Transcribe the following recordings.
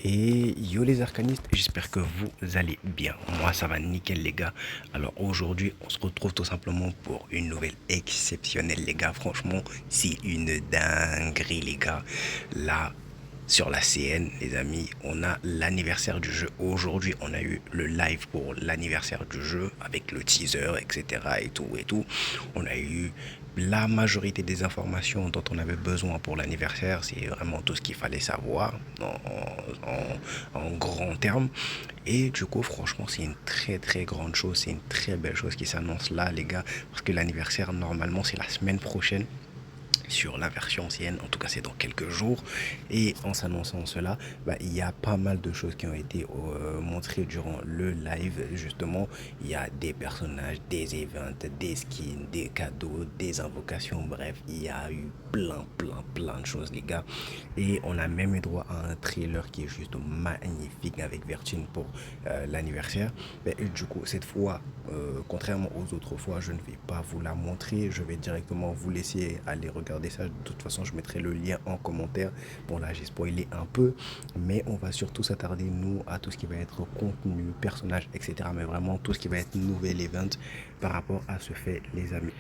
Et yo les arcanistes, j'espère que vous allez bien. Moi ça va nickel les gars. Alors aujourd'hui on se retrouve tout simplement pour une nouvelle exceptionnelle les gars. Franchement c'est une dinguerie les gars. Là sur la CN les amis, on a l'anniversaire du jeu. Aujourd'hui on a eu le live pour l'anniversaire du jeu avec le teaser etc et tout et tout. On a eu la majorité des informations dont on avait besoin pour l'anniversaire, c'est vraiment tout ce qu'il fallait savoir en grands termes. Et du coup, franchement, c'est une très très grande chose, c'est une très belle chose qui s'annonce là, les gars, parce que l'anniversaire, normalement, c'est la semaine prochaine sur la version ancienne, en tout cas c'est dans quelques jours. Et en s'annonçant cela, il y a pas mal de choses qui ont été montrées durant le live. Justement, il y a des personnages, des events, des skins, des cadeaux, des invocations, bref, il y a eu plein de choses les gars. Et on a même eu droit à un trailer qui est juste magnifique avec Vertine pour l'anniversaire. Mais du coup, cette fois, contrairement aux autres fois, je ne vais pas vous la montrer, je vais directement vous laisser aller regarder ça. De toute façon, je mettrai le lien en commentaire. Bon là, j'ai spoilé un peu, mais on va surtout s'attarder, nous, à tout ce qui va être contenu, personnage, etc. Mais vraiment tout ce qui va être nouvel event par rapport à ce fait, les amis.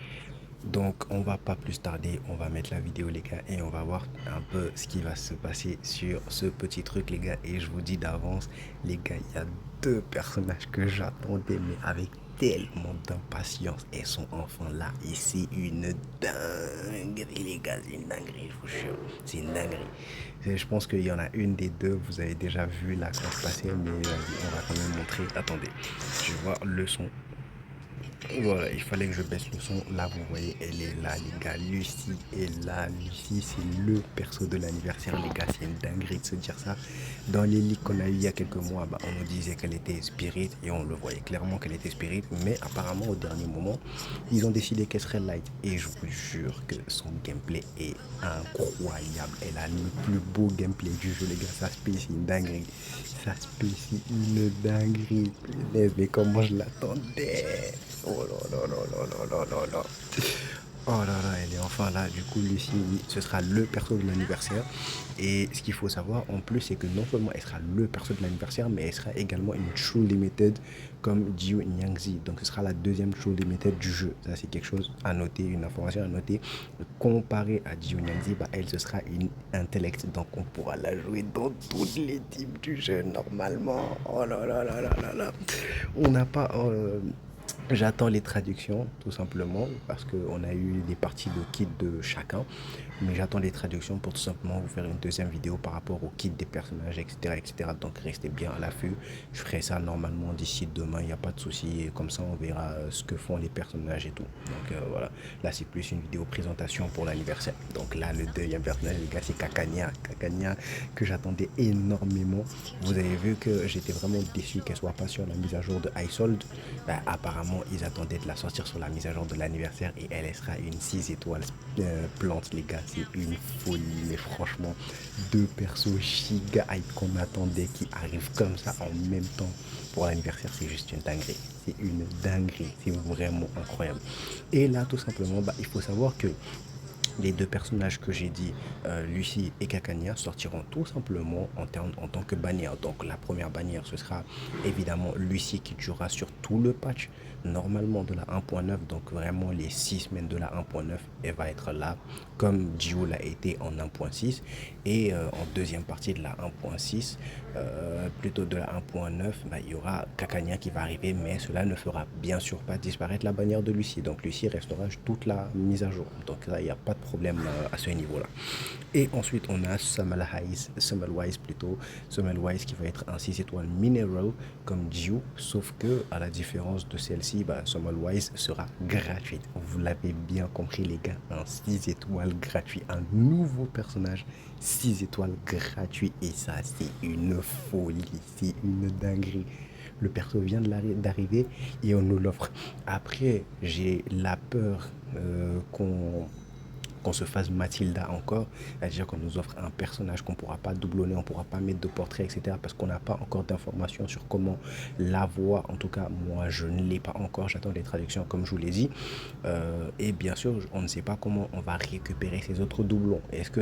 Donc on va pas plus tarder, on va mettre la vidéo les gars et on va voir un peu ce qui va se passer sur ce petit truc les gars. Et je vous dis d'avance les gars, il y a deux personnages que j'attendais mais avec tellement d'impatience. Elles sont enfin là et c'est une dinguerie les gars, c'est une dinguerie, je vous jure, c'est une dinguerie. Je pense qu'il y en a une des deux, vous avez déjà vu là quand je passais, mais vas-y, on va quand même montrer. Attendez, je vais voir le son. Voilà, il fallait que je baisse le son. Là, vous voyez, elle est là, les gars. Lucie est là. Lucie, c'est le perso de l'anniversaire, les gars. C'est une dinguerie de se dire ça. Dans les leaks qu'on a eu il y a quelques mois, on nous disait qu'elle était spirit et on le voyait clairement qu'elle était spirit. Mais apparemment, au dernier moment, ils ont décidé qu'elle serait light. Et je vous jure que son gameplay est incroyable. Elle a le plus beau gameplay du jeu, les gars. Ça se paye, c'est une dinguerie. Ça se paye, c'est une dinguerie. Mais comment je l'attendais. Oh là là là là là là là là. Oh là là, elle est enfin là. Du coup, Lucie, oui, ce sera le perso de l'anniversaire. Et ce qu'il faut savoir en plus, c'est que non seulement elle sera le perso de l'anniversaire, mais elle sera également une True Limited comme Jiu Nyangzi. Donc ce sera la deuxième True Limited du jeu. Ça, c'est quelque chose à noter, une information à noter. Comparé à Jiu Nyangzi, elle, ce sera une intellect. Donc on pourra la jouer dans toutes les types du jeu normalement. Oh là là là là là là. On n'a pas. J'attends les traductions, tout simplement, parce qu'on a eu des parties de kit de chacun. Mais j'attends les traductions pour tout simplement vous faire une deuxième vidéo par rapport au kit des personnages, etc. etc. Donc restez bien à l'affût. Je ferai ça normalement d'ici demain, il n'y a pas de souci. Et comme ça, on verra ce que font les personnages et tout. Donc voilà, là c'est plus une vidéo présentation pour l'anniversaire. Donc là, le deuxième personnage, les gars, c'est Kakania. Kakania, que j'attendais énormément. Vous avez vu que j'étais vraiment déçu qu'elle soit pas sur la mise à jour de iSold. Apparemment, ils attendaient de la sortir sur la mise à jour de l'anniversaire et elle sera une 6 étoiles plante, les gars. C'est une folie, mais franchement, deux persos giga hype qu'on attendait qui arrivent comme ça en même temps pour l'anniversaire, c'est juste une dinguerie. C'est une dinguerie, c'est vraiment incroyable. Et là, tout simplement, il faut savoir que les deux personnages que j'ai dit, Lucie et Kakania, sortiront tout simplement en tant que bannière. Donc la première bannière, ce sera évidemment Lucie qui durera sur tout le patch, normalement de la 1.9, donc vraiment les 6 semaines de la 1.9, elle va être là, comme Dio l'a été en 1.6. Et en deuxième partie de la 1.6, plutôt de la 1.9, il y aura Kakania qui va arriver, mais cela ne fera bien sûr pas disparaître la bannière de Lucie. Donc Lucie restera toute la mise à jour. Donc là, il n'y a pas de problème à ce niveau-là. Et ensuite, on a Summerwise plutôt, Summerwise qui va être un 6 étoiles mineral comme Dio, sauf que à la différence de celle-ci, Summerwise sera gratuite. Vous l'avez bien compris les gars, un 6 étoiles gratuit, un nouveau personnage 6 étoiles gratuit et ça c'est une folie, c'est une dinguerie. Le perso vient d'arriver et on nous l'offre. Après, j'ai la peur qu'on se fasse Mathilda encore, c'est-à-dire qu'on nous offre un personnage qu'on ne pourra pas doublonner, on ne pourra pas mettre de portrait, etc. Parce qu'on n'a pas encore d'informations sur comment la voix, en tout cas moi je ne l'ai pas encore, j'attends les traductions comme je vous l'ai dit. Et bien sûr, on ne sait pas comment on va récupérer ces autres doublons. Est-ce que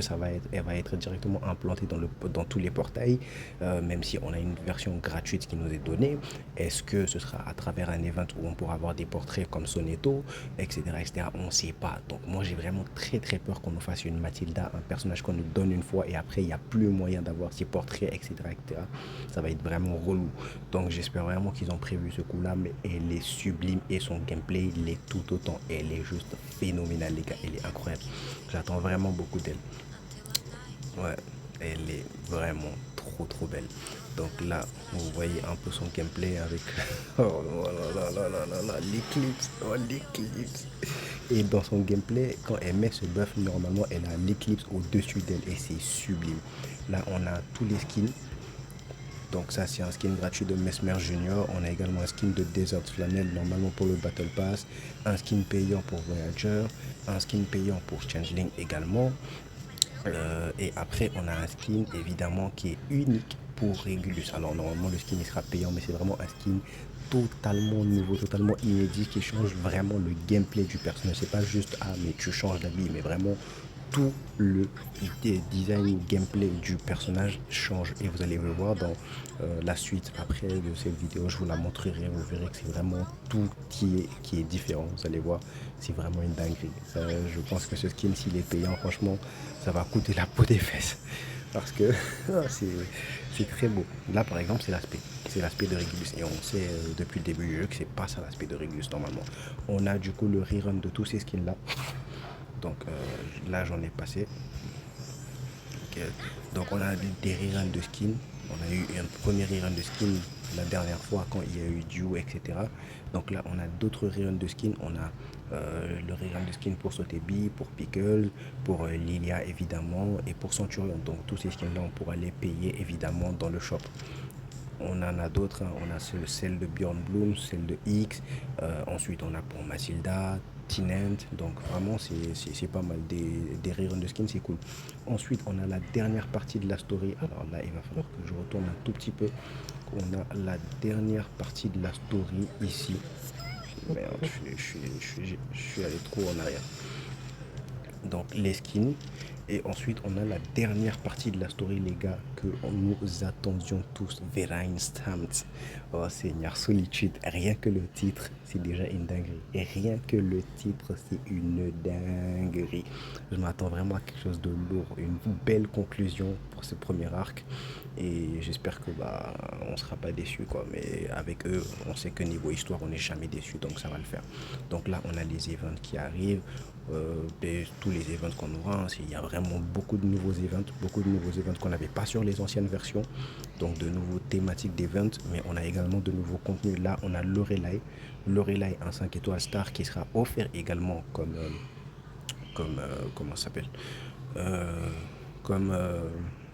elle va être directement implantée dans tous les portails, même si on a une version gratuite qui nous est donnée? Est-ce que ce sera à travers un event où on pourra avoir des portraits comme Sonetto, etc., etc. On ne sait pas. Donc moi j'ai vraiment très très peur qu'on nous fasse une Mathilda, un personnage qu'on nous donne une fois et après il n'y a plus moyen d'avoir ces portraits, etc., etc. Ça va être vraiment relou. Donc j'espère vraiment qu'ils ont prévu ce coup-là, mais elle est sublime et son gameplay il est tout autant. Elle est juste phénoménale les gars, elle est incroyable. J'attends vraiment beaucoup d'elle. Ouais, elle est vraiment trop belle. Donc là, vous voyez un peu son gameplay avec oh là, l'éclipse, oh l'éclipse. Et dans son gameplay, quand elle met ce buff, normalement, elle a l'éclipse au-dessus d'elle et c'est sublime. Là, on a tous les skins. Donc ça, c'est un skin gratuit de Mesmer Junior. On a également un skin de Desert Flanel, normalement pour le Battle Pass. Un skin payant pour Voyager. Un skin payant pour Changeling également. Et après, on a un skin évidemment qui est unique pour Regulus. Alors normalement, le skin il sera payant, mais c'est vraiment un skin totalement nouveau, totalement inédit qui change vraiment le gameplay du personnage. C'est pas juste ah mais tu changes d'habit, mais vraiment tout le design gameplay du personnage change et vous allez le voir dans la suite après de cette vidéo. Je vous la montrerai, vous verrez que c'est vraiment tout qui est différent. Vous allez voir, c'est vraiment une dinguerie. Je pense que ce skin, s'il est payant, franchement, ça va coûter la peau des fesses parce que c'est très beau. Là, par exemple, c'est l'aspect de Regulus et on sait depuis le début du jeu que c'est pas ça l'aspect de Regulus normalement. On a du coup le rerun de tous ces skins là. Donc là, j'en ai passé. Okay. Donc on a des reruns de skins. On a eu un premier rerun de skins la dernière fois quand il y a eu Dew, etc. Donc là, on a d'autres reruns de skins. On a le rerun de skins pour Sotebi, pour Pickle, pour Lilia évidemment et pour Centurion. Donc tous ces skins là, on pourra les payer évidemment dans le shop. On en a d'autres, hein. On a celle de Bjorn Bloom, celle de X. Ensuite, on a pour Mathilda, Tinent. Donc, vraiment, c'est pas mal. Des reruns de skins, c'est cool. Ensuite, on a la dernière partie de la story. Alors là, il va falloir que je retourne un tout petit peu. On a la dernière partie de la story ici. Merde, je suis allé trop en arrière. Donc les skins. Et ensuite, on a la dernière partie de la story, les gars, que nous attendions tous. Verain Stamped. Oh Seigneur, Solitude. Rien que le titre, c'est déjà une dinguerie. Et rien que le titre, c'est une dinguerie. Je m'attends vraiment à quelque chose de lourd. Une belle conclusion pour ce premier arc. Et j'espère que bah on sera pas déçu quoi. Mais avec eux, on sait que niveau histoire, on n'est jamais déçu. Donc ça va le faire. Donc là, on a les events qui arrivent. Tous les events qu'on aura, hein, il y a vraiment beaucoup de nouveaux events qu'on n'avait pas sur les anciennes versions, donc de nouveaux thématiques d'events, mais on a également de nouveaux contenus. Là, on a Lorelai, un 5 étoiles star qui sera offert également comment ça s'appelle comme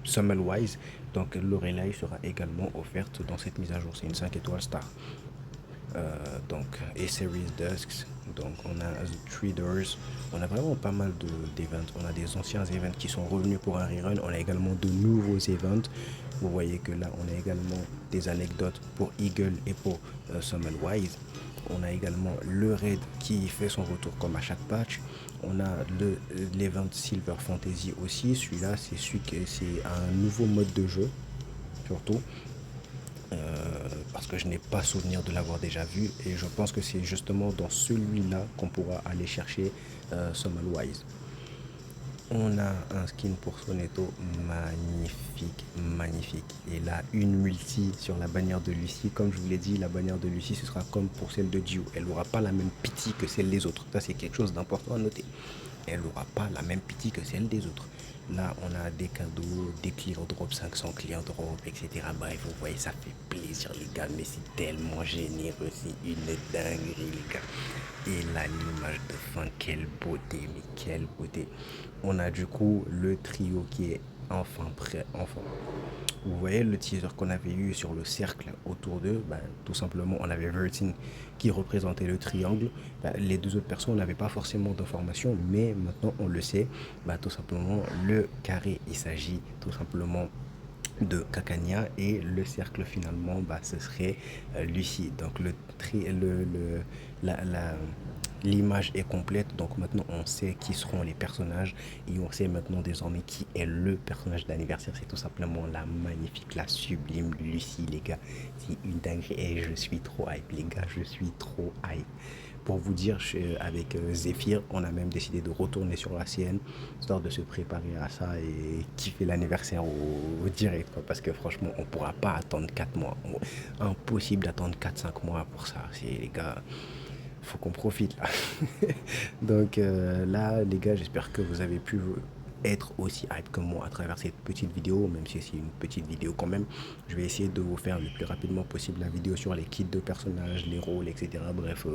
Summerwise. Donc Lorelai sera également offerte dans cette mise à jour. C'est une 5 étoiles star. Donc A-Series Dusks, donc on a The Traders, on a vraiment pas mal d'events. On a des anciens events qui sont revenus pour un rerun, on a également de nouveaux events. Vous voyez que là on a également des anecdotes pour Eagle et pour Summerwise. On a également le raid qui fait son retour comme à chaque patch. On a l'event Silver Fantasy aussi. Celui-là, c'est un nouveau mode de jeu surtout. Parce que je n'ai pas souvenir de l'avoir déjà vu et je pense que c'est justement dans celui-là qu'on pourra aller chercher Summerwise. On a un skin pour Sonetto magnifique. Et là, une multi sur la bannière de Lucie. Comme je vous l'ai dit, la bannière de Lucie, ce sera comme pour celle de Dew. Elle n'aura pas la même pitié que celle des autres. Ça, c'est quelque chose d'important à noter. Elle n'aura pas la même pitié que celle des autres. Là, on a des cadeaux, des clear drop, 500 clear drop, etc. Bref, vous voyez, ça fait plaisir, les gars. Mais c'est tellement généreux, c'est une dinguerie, les gars. Et là, l'image de fin, quelle beauté, mais quelle beauté. On a du coup le trio qui est enfin prêt, Vous voyez le teaser qu'on avait eu sur le cercle autour d'eux, ben, tout simplement, on avait Vertin qui représentait le triangle. Ben, les deux autres personnes n'avaient pas forcément d'informations, mais maintenant on le sait. Ben, tout simplement, le carré, il s'agit tout simplement de Cacania et le cercle finalement bah, ce serait Lucie donc la, l'image est complète donc maintenant on sait qui seront les personnages et on sait maintenant désormais qui est le personnage d'anniversaire. C'est tout simplement la magnifique, la sublime Lucie les gars, c'est une dinguerie et je suis trop hype les gars, je suis trop hype. Pour vous dire, avec Zephyr, on a même décidé de retourner sur la sienne, histoire de se préparer à ça et kiffer l'anniversaire au direct. Quoi, parce que franchement, on ne pourra pas attendre 4 mois. Impossible d'attendre 4 5 mois pour ça. C'est, les gars, faut qu'on profite là. Donc là, les gars, j'espère que vous avez pu être aussi hype que moi à travers cette petite vidéo, même si c'est une petite vidéo quand même. Je vais essayer de vous faire le plus rapidement possible la vidéo sur les kits de personnages, les rôles, etc. Bref,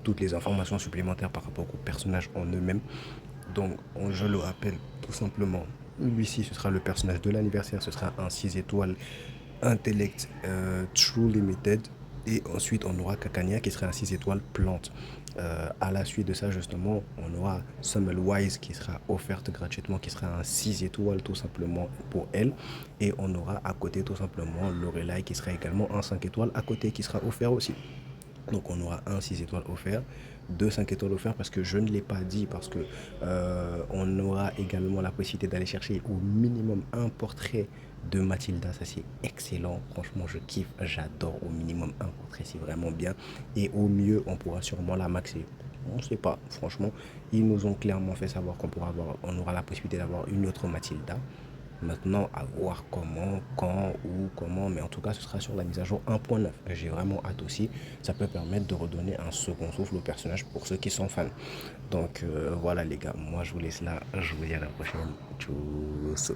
toutes les informations supplémentaires par rapport aux personnages en eux-mêmes. Donc, je le rappelle tout simplement, lui-ci, ce sera le personnage de l'anniversaire, ce sera un 6 étoiles intellect True Limited. Et ensuite, on aura Cacania qui sera un 6 étoiles plante. À la suite de ça, justement, on aura Wise qui sera offerte gratuitement, qui sera un 6 étoiles tout simplement pour elle. Et on aura à côté tout simplement Lorelai qui sera également un 5 étoiles à côté qui sera offert aussi. Donc on aura un 6 étoiles offert, deux 5 étoiles offerts parce que je ne l'ai pas dit, parce que on aura également la possibilité d'aller chercher au minimum un portrait de Mathilda. Ça c'est excellent, franchement je kiffe, j'adore. Au minimum un portrait, c'est vraiment bien. Et au mieux on pourra sûrement la maxer. On ne sait pas, franchement, ils nous ont clairement fait savoir on aura la possibilité d'avoir une autre Mathilda. Maintenant, à voir comment, quand, où, comment, mais en tout cas, ce sera sur la mise à jour 1.9. J'ai vraiment hâte aussi. Ça peut permettre de redonner un second souffle au personnage pour ceux qui sont fans. Donc voilà les gars, moi je vous laisse là. Je vous dis à la prochaine. Tchuss.